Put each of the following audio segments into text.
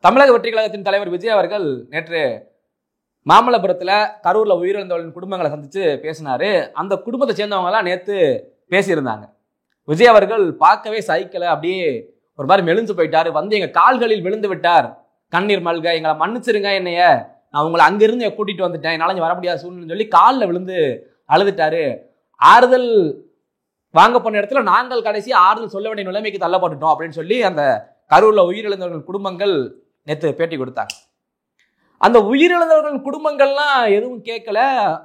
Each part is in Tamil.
தமிழக வெற்றி கழகத்தின் தலைவர் விஜய் அவர்கள் நேற்று மாமல்லபுரத்துல கரூர்ல உயிரிழந்தவர்களின் குடும்பங்களை சந்திச்சு பேசினாரு. அந்த குடும்பத்தை சேர்ந்தவங்க எல்லாம் நேத்து பேசியிருந்தாங்க. விஜய் அவர்கள் பார்க்கவே சைக்கிள அப்படியே ஒரு மாதிரி மெலிஞ்சு போயிட்டாரு. வந்து எங்க கால்களில் விழுந்து விட்டார், கண்ணீர் மல்க, எங்களை மன்னிச்சிருங்க, என்னைய நான் உங்களை அங்கிருந்து கூட்டிட்டு வந்துட்டேன், என்னால வர முடியாத சூழ்நிலை சொல்லி காலில் விழுந்து அழுதுட்டாரு. ஆறுதல் வாங்க போன இடத்துல நாங்கள் கடைசி ஆறுதல் சொல்ல வேண்டிய நிலைமைக்கு தள்ளப்பட்டுட்டோம் அப்படின்னு சொல்லி அந்த கரூர்ல உயிரிழந்தவர்கள் குடும்பங்கள் நேற்று பேட்டி கொடுத்தாங்க. அந்த உயிரிழந்தவர்கள் குடும்பங்கள்லாம் எதுவும் கேட்கல.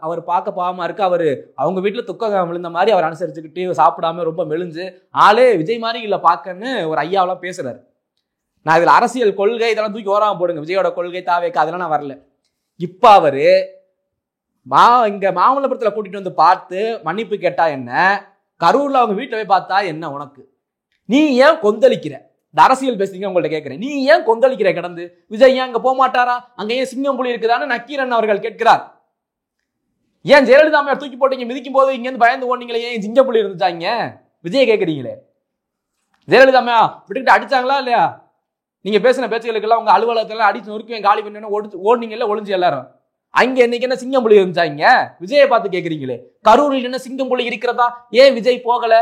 அவர் பார்க்க பாவமா இருக்கு. அவரு அவங்க வீட்டுல துக்கம் விழுந்த மாதிரி அவர் அனுசரிச்சுக்கிட்டு சாப்பிடாம ரொம்ப மெலிஞ்சு ஆளே விஜய் மாதிரி இல்ல பார்க்கன்னு ஒரு ஐயாவெல்லாம் பேசுறாரு. நான் இதுல அரசியல் கொள்கை இதெல்லாம் தூக்கி ஓராம போடுங்க, விஜயோட கொள்கை தாவேக்கு அதெல்லாம் நான் வரல. இப்ப அவரு இங்க மாமல்லபுரத்துல கூட்டிட்டு வந்து பார்த்து மன்னிப்பு கேட்டா என்ன, கரூர்ல அவங்க வீட்டுல போய் பார்த்தா என்ன, உனக்கு நீ ஏன் கொந்தளிக்கிற? இந்த அரசியல் பேசுறீங்க, உங்கள்ட்ட கேட்கிறேன், நீ ஏன் கொந்தளிக்கிற கிடந்து? விஜய் ஏன் அங்க போக மாட்டாரா? அங்க ஏன் சிங்கம் புலி இருக்குதான்னு நக்கீரன் அவர்கள் கேட்கிறார். ஏன் ஜெயலலிதா அம்மையார் தூக்கி போட்டீங்க மிதிக்கும் போது இங்க இருந்து பயந்து ஓடுனீங்களே, ஏன் சிங்கம் புலி இருந்துச்சாங்க? விஜய் கேட்கறீங்களே. ஜெயலலிதா அம்மையா விட்டுக்கிட்டு அடிச்சாங்களா இல்லையா? நீங்க பேசின பேச்சுகளுக்கெல்லாம் உங்க அலுவலகத்துல அடிச்சு நொறுக்குவேன் காலி பண்ணி ஓடுனீங்கல்ல ஒளிஞ்சு எல்லாரும். அங்க இன்னைக்கு என்ன சிங்கம் புலி இருந்துச்சாங்க? விஜயை பார்த்து கேட்கறீங்களே. கரூரில் என்ன சிங்கம் புலி இருக்கிறதா? ஏன் விஜய் போகல?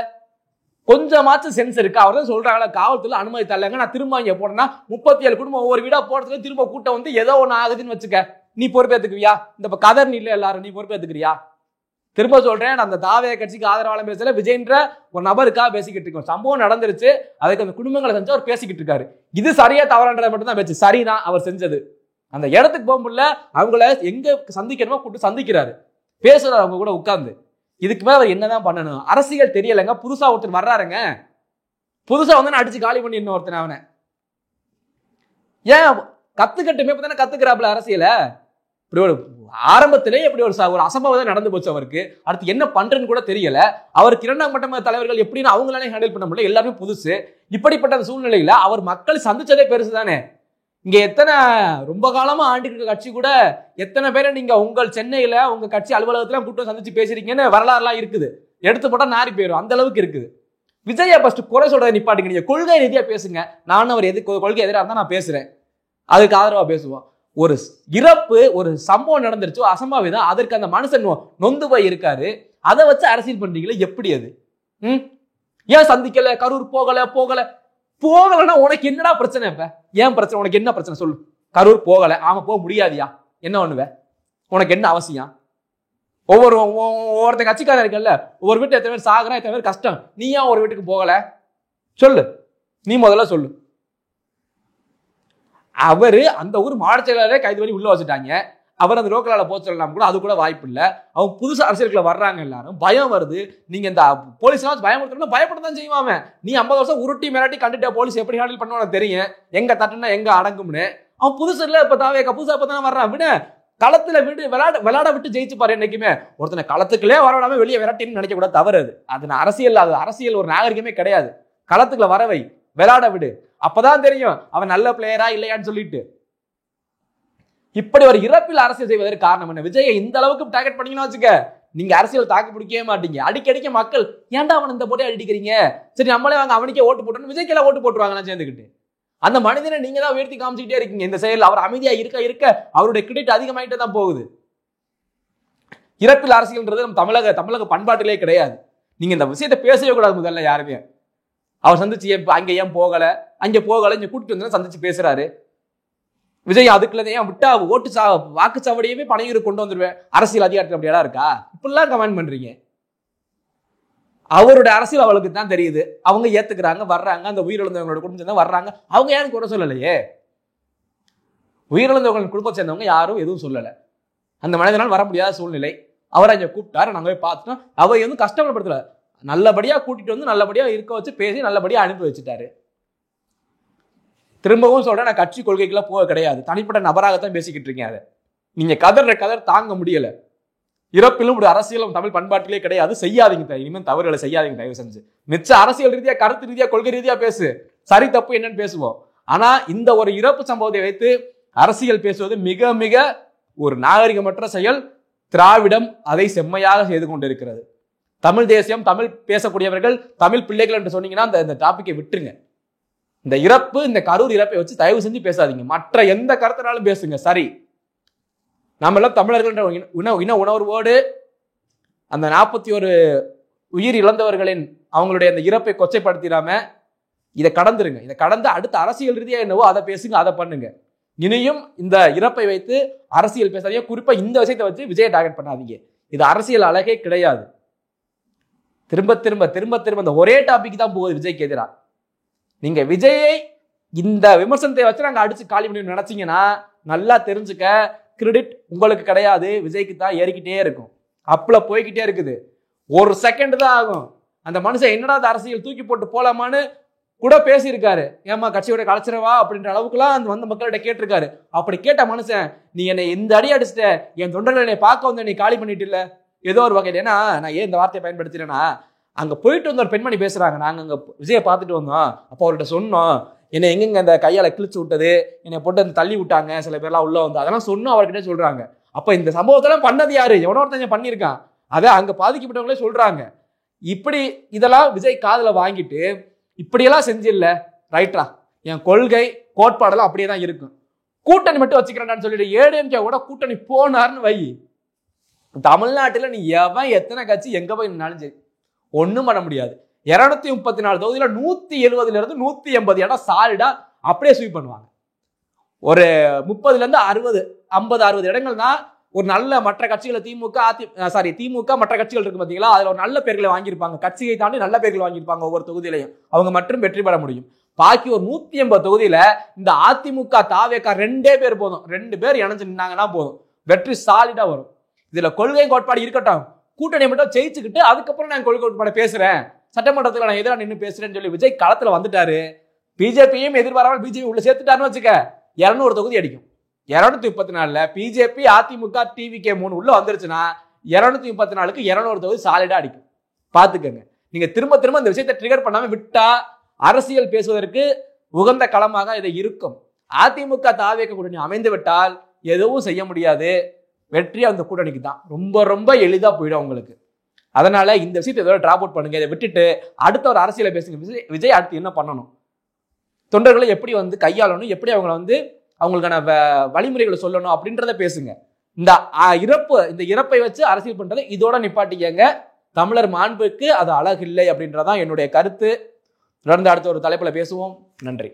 கொஞ்சமாச்சும் சென்ஸ் இருக்கு. அவர் தான் சொல்றாங்களா காவல்துறை அனுமதி தரலங்க, நான் திரும்ப இங்க போனேன்னா 37 குடும்பம் ஒவ்வொரு வீடா போறதுல திரும்ப கூட்டம் வந்து ஏதோ ஒண்ணு ஆகுதுன்னு வச்சுக்க, நீ பொறுப்பேத்துக்குவியா? இந்த கதர் இல்ல எல்லாரும், நீ பொறுப்பேத்துக்கிறியா? திரும்ப சொல்றேன், அந்த தாவே கட்சிக்கு ஆதரவாளம் பேசல, விஜய்ன்ற ஒரு நபருக்காக பேசிக்கிட்டு இருக்கோம். சம்பவம் நடந்துருச்சு, அதுக்கு அந்த குடும்பங்களை செஞ்சு அவர் பேசிக்கிட்டு இருக்காரு. இது சரியா தவறான்றதை மட்டும் தான் பேச்சு. சரிதான் அவர் செஞ்சது. அந்த இடத்துக்கு போக முடியல, அவங்கள எங்க சந்திக்கணுமோ கூப்பிட்டு சந்திக்கிறாரு, பேசுறாரு அவங்க கூட உட்கார்ந்து. இதுக்கு மேல அவர் என்னதான் பண்ணணும்? அரசியல் தெரியலங்க. புதுசா ஒருத்தர் வர்றாருங்க, புதுசா வந்து அடிச்சு காலி பண்ணி இன்னும் ஒருத்தன் அவனை ஏன் கத்துக்கட்டுமே தானே கத்துக்கிறாப்புல அரசியல. இப்படி ஒரு ஆரம்பத்திலே இப்படி ஒரு அசம்பாவிதம் நடந்து போச்சு அவருக்கு. அடுத்து என்ன பண்றேன்னு கூட தெரியல. அவருக்கு இரண்டாம் கட்ட தலைவர்கள் எப்படின்னு அவங்களாலே ஹேண்டில் பண்ண முடியல, எல்லாருமே புதுசு. இப்படிப்பட்ட சூழ்நிலையில அவர் மக்கள் சந்திச்சதே பெருசு தானே. இங்க எத்தனை ரொம்ப காலமா ஆண்டிருக்க கட்சி கூட எத்தனை பேரை நீங்க உங்கள் சென்னையில உங்க கட்சி அலுவலகத்துல கூட்டம் சந்திச்சு பேசுறீங்கன்னு வரலாறுலாம் இருக்குது. எடுத்து போட்டா நாரி போயிடும், அந்த அளவுக்கு இருக்குது. விஜயா ஃபர்ஸ்ட் குறை சொல்றதை நிப்பாட்டுங்க, நீங்க கொள்கை ரீதியா பேசுங்க. நானும் அவர் கொள்கை எதிராக இருந்தா நான் பேசுறேன், அதுக்கு ஆதரவா பேசுவோம். ஒரு இறப்பு, ஒரு சம்பவம் நடந்துருச்சு, அசம்பாவிதம், அதற்கு அந்த மனுஷன் நொந்து போய் இருக்காரு, அதை வச்சு அரசியல் பண்றீங்களே, எப்படி அது? ஏன் சந்திக்கல, கரூர் போகலன்னா உனக்கு என்னடா பிரச்சனை? இப்ப ஏன் பிரச்சனை? உனக்கு என்ன பிரச்சனை சொல்லு. கரூர் போகல, ஆமா போக முடியாதியா, என்ன பண்ணுவ? உனக்கு என்ன அவசியம்? ஒவ்வொருத்த கட்சிக்காரர் இருக்கல்ல, ஒவ்வொரு வீட்டு எத்தனை பேர் சாகுறா, எத்தனை பேர் கஷ்டம், நீ ஏன் ஒரு வீட்டுக்கு போகல சொல்லு, நீ முதல்ல சொல்லு. அவரு அந்த ஊர் மாவட்ட செயலாளரே கைது பண்ணி உள்ள வச்சுட்டாங்க. அவர் அந்த லோக்கலால போச்சலாம் கூட அது கூட வாய்ப்பு இல்லை. அவங்க புதுசு அரசியலுக்குள்ள வர்றாங்க, எல்லாரும் பயம் வருது. நீங்க இந்த போலீஸ் பயமுறுத்தணும், பயப்படத்தான் செய்வாங்க. நீ 50 வருஷம் உருட்டி மிரட்டி கண்டுட்ட போலீஸ் எப்படி ஹேண்டில் பண்ணுவான்னு தெரியும், எங்க தட்டுனா எங்க அடங்கும்னு. அவன் புதுசு இல்ல, இப்ப தாவே புதுசா இப்பதான் வர்றான். விட களத்துல விட்டு விளையாட விட்டு ஜெயிச்சு பாரு. என்னைக்குமே ஒருத்தனை களத்துக்குள்ளே வரவிடாம வெளியே விரட்டின்னு நினைக்க கூட தவறு. அது அரசியல், அது அரசியல் ஒரு நாகரிகமே கிடையாது. களத்துக்குள்ள வரவை விளையாட விடு, அப்பதான் தெரியும் அவன் நல்ல பிளேயரா இல்லையான்னு சொல்லிட்டு. இப்படி ஒரு இறப்பில் அரசியல் செய்வதற்கு காரணம் என்ன? விஜயை இந்த அளவுக்கு டார்கெட் பண்ணீங்கன்னு வச்சுக்க, நீங்க அரசியல் தாக்கு பிடிக்கவே மாட்டீங்க. அடிக்கடிக்க மக்கள் ஏன்டா அவன் இந்த போட்டே அடிக்கிறீங்க, சரி நம்மளே வாங்க அவனுக்கே ஓட்டு போட்டோம், விஜய்க்கு எல்லாம் ஓட்டு போட்டுருவாங்க சேர்ந்துக்கிட்டு. அந்த மனிதனை நீங்க தான் உயர்த்தி காமிச்சுக்கிட்டே இருக்கீங்க இந்த செயல். அவர் அமைதியா இருக்க அவருடைய கிரெடிட் அதிகமாயிட்டே தான் போகுது. இறப்பில் அரசியல்ன்றது நம்ம தமிழக பண்பாட்டிலே கிடையாது. நீங்க இந்த விஷயத்தை பேசவே கூடாது முதல்ல யாருமே. அவர் சந்திச்சு அங்க ஏன் போகல, இங்க கூட்டிட்டு வந்து சந்திச்சு பேசுறாரு. விஜய் அதுக்குள்ள ஏன் விட்டா வாக்குச்சாவடியவே பணையூர் கொண்டு வந்துருவேன், அரசியல் அதிகாரத்தில் அப்படியா இருக்கா? இப்படிலாம் கமெண்ட் பண்றீங்க. அவருடைய அரசியல் அவளுக்கு தான் தெரியுது, அவங்க ஏத்துக்கிறாங்க, வர்றாங்க. அந்த உயிரிழந்தவங்களோட குடும்பம் சேர்ந்தவங்க வர்றாங்க, அவங்க யாரும் குறை சொல்லலையே. உயிரிழந்தவங்க குடும்பம் சேர்ந்தவங்க யாரும் எதுவும் சொல்லல. அந்த மனிதனால் வர முடியாத சூழ்நிலை, அவரை அங்க கூப்பிட்டாரு, நாங்க போய் பார்த்தோம். அவர் வந்து கஷ்டப்படுத்தல, நல்லபடியா கூட்டிட்டு வந்து நல்லபடியா இருக்க வச்சு பேசி நல்லபடியா அனுப்பி வச்சுட்டாரு. திரும்பவும் சொல்றேன், நான் கட்சி கொள்கைக்கெல்லாம் போக கிடையாது, தனிப்பட்ட நபராகத்தான் பேசிக்கிட்டு இருக்கேன். அதை நீங்க கதர் தாங்க முடியல. இறப்பிலும் ஒரு அரசியலும் தமிழ் பண்பாட்டிலே கிடையாது. செய்யாதீங்க, இனிமேல் தவறுகளை செய்யாதீங்க தயவு செஞ்சு. மிச்ச அரசியல் ரீதியா, கருத்து ரீதியா, கொள்கை ரீதியா பேசு, சரி தப்பு என்னன்னு பேசுவோம். ஆனா இந்த ஒரு இறப்பு சம்பவத்தை வைத்து அரசியல் பேசுவது மிக மிக ஒரு நாகரிகமற்ற செயல். திராவிடம் அதை செம்மையாக செய்து கொண்டிருக்கிறது. தமிழ் தேசியம், தமிழ் பேசக்கூடியவர்கள், தமிழ் பிள்ளைகள் என்று சொன்னீங்கன்னா அந்த டாபிக்கை விட்டுருங்க. இந்த இறப்பு, இந்த கரூர் இறப்பை வச்சு தயவு செஞ்சு பேசாதீங்க. மற்ற எந்த கருத்தினாலும் பேசுங்க, சரி. நம்ம எல்லாம் தமிழர்கள் இன உணர்வோடு அந்த 41 உயிர் இழந்தவர்களின் அவங்களுடைய அந்த இறப்பை கொச்சைப்படுத்திடாம இதை கடந்துருங்க. இதை கடந்து அடுத்த அரசியல் ரீதியா என்னவோ அதை பேசுங்க, அதை பண்ணுங்க. இனியும் இந்த இறப்பை வைத்து அரசியல் பேசாதீங்க. குறிப்பா இந்த விஷயத்தை வச்சு விஜயை டார்கெட் பண்ணாதீங்க. இது அரசியல் அழகே கிடையாது. திரும்ப திரும்ப திரும்ப திரும்ப இந்த ஒரே டாபிக் தான் போகுது விஜய்க்கு எதிராக. நீங்க விஜயை இந்த விமர்சனத்தை வச்சு நாங்க அடிச்சு காலி பண்ணி நினைச்சீங்கன்னா நல்லா தெரிஞ்சுக்க, கிரெடிட் உங்களுக்கு கிடையாது, விஜய்க்கு தான் ஏறிக்கிட்டே இருக்கும். அப்பல போய்கிட்டே இருக்குது. ஒரு செகண்ட் தான் ஆகும். அந்த மனுஷன் என்னடா அரசியல் தூக்கி போட்டு போலாமான்னு கூட பேசியிருக்காரு. ஏமா கட்சியோட கலைச்சிரவா அப்படின்ற அளவுக்குலாம் அந்த வந்த மக்கள்கிட்ட கேட்டிருக்காரு. அப்படி கேட்ட மனுஷன், நீ என்னை இந்த அடி அடிச்சிட்ட, என் தொண்டர்கள் என்னை பார்க்க வந்து நீ காலி பண்ணிட்டு இல்ல ஏதோ ஒரு வகையில். ஏன்னா நான் ஏன் இந்த வார்த்தையை பயன்படுத்தினேன்னா, அங்க போயிட்டு வந்த ஒரு பெண்மணி பேசுறாங்க, நாங்க அங்க விஜயை பார்த்துட்டு வந்தோம், அப்போ அவர்கிட்ட சொன்னோம், என்னை எங்கெங்க அந்த கையால கிழிச்சு விட்டது, என்னை போட்டு அந்த தள்ளி விட்டாங்க, சில பேர்லாம் உள்ள வந்து அதெல்லாம் சொன்னோம் அவர்கிட்ட சொல்றாங்க. அப்ப இந்த சம்பவத்தெல்லாம் பண்ணது யாரு? எவனோ ஒருத்தன் பண்ணியிருக்கான். அதை அங்க பாதிக்கப்பட்டவங்களே சொல்றாங்க. இப்படி இதெல்லாம் விஜய் காதுல வாங்கிட்டு இப்படியெல்லாம் செஞ்சில்ல, ரைட்டா, என் கொள்கை கோட்பாடெல்லாம் அப்படியே தான் இருக்கும், கூட்டணி மட்டும் வச்சுக்கிறேன்னு சொல்லிட்டு ஏடிஎம்கே கூட கூட்டணி போனார்னு வை. தமிழ்நாட்டில் நீ எவன் எத்தனை கட்சி எங்க போய் நின்னாலும் சரி ஒன்றும் பண்ண முடியாது. 234 தொகுதியில 170 இருந்து 180 இடம் சாலிடா அப்படியே ஸ்வீப் பண்ணுவாங்க. ஒரு 30 இருந்து 60 50 60 இடங்கள் தான் ஒரு நல்ல மற்ற கட்சிகளை திமுக மற்ற கட்சிகள் இருக்கு பாத்தீங்களா, அதுல ஒரு நல்ல பேர்களை வாங்கியிருப்பாங்க, கட்சியை தாண்டி நல்ல பேர்களை வாங்கியிருப்பாங்க. ஒவ்வொரு தொகுதியிலையும் அவங்க மட்டும் வெற்றி பெற முடியும். பாக்கி ஒரு 180 தொகுதியில இந்த அதிமுக தாவேகா 2 பேர் போதும், 2 பேர் இணைஞ்சு நின்னாங்கன்னா போதும், வெற்றி சாலிடா வரும். இதுல கொள்கை கோட்பாடு இருக்கட்டும், கூட்டணி மட்டும் ஜெயிச்சுக்கிட்டு அதுக்கப்புறம் நான் கொள்கை கோட்பாடு பேசுறேன், சட்டமன்றத்தில் நான் எதிராக நின்று பேசுறேன்னு சொல்லி விஜய் களத்துல வந்துட்டாரு. பிஜேபியும் எதிர்பாராமல் பிஜேபி உள்ள சேர்த்துட்டாருன்னு வச்சுக்க, 200 தொகுதி அடிக்கும். 234 பிஜேபி அதிமுக டிவிகே 3 உள்ள வந்துருச்சுன்னா 234க்கு 200 தொகுதி சாலிடா அடிக்கும். பாத்துக்கங்க. நீங்க திரும்ப திரும்ப இந்த விஷயத்தை ட்ரிகர் பண்ணாம விட்டா அரசியல் பேசுவதற்கு உகந்த களமாக இதை இருக்கும். அதிமுக தாவேக கூட்டணி அமைந்து விட்டால் எதுவும் செய்ய முடியாது, வெற்றி அந்த கூட்டணிக்கு தான். ரொம்ப ரொம்ப எளிதா போயிடும் உங்களுக்கு. அதனால இந்த விஷயத்தை ஏதோ டிராப் அவுட் பண்ணுங்க. இதை விட்டுட்டு அடுத்த ஒரு அரசியலை பேசுங்க. விஜய் அடுத்து என்ன பண்ணணும், தொண்டர்களை எப்படி கையாளணும், எப்படி அவங்களை அவங்களுக்கான வழிமுறைகளை சொல்லணும் அப்படின்றத பேசுங்க. இந்த இறப்பை வச்சு அரசியல் பண்றது இதோட நிப்பாட்டிக்கங்க. தமிழர் மாண்புக்கு அது அழகு இல்லை அப்படின்றதான் என்னுடைய கருத்து. தொடர்ந்து அடுத்த ஒரு தலைப்புல பேசுவோம். நன்றி.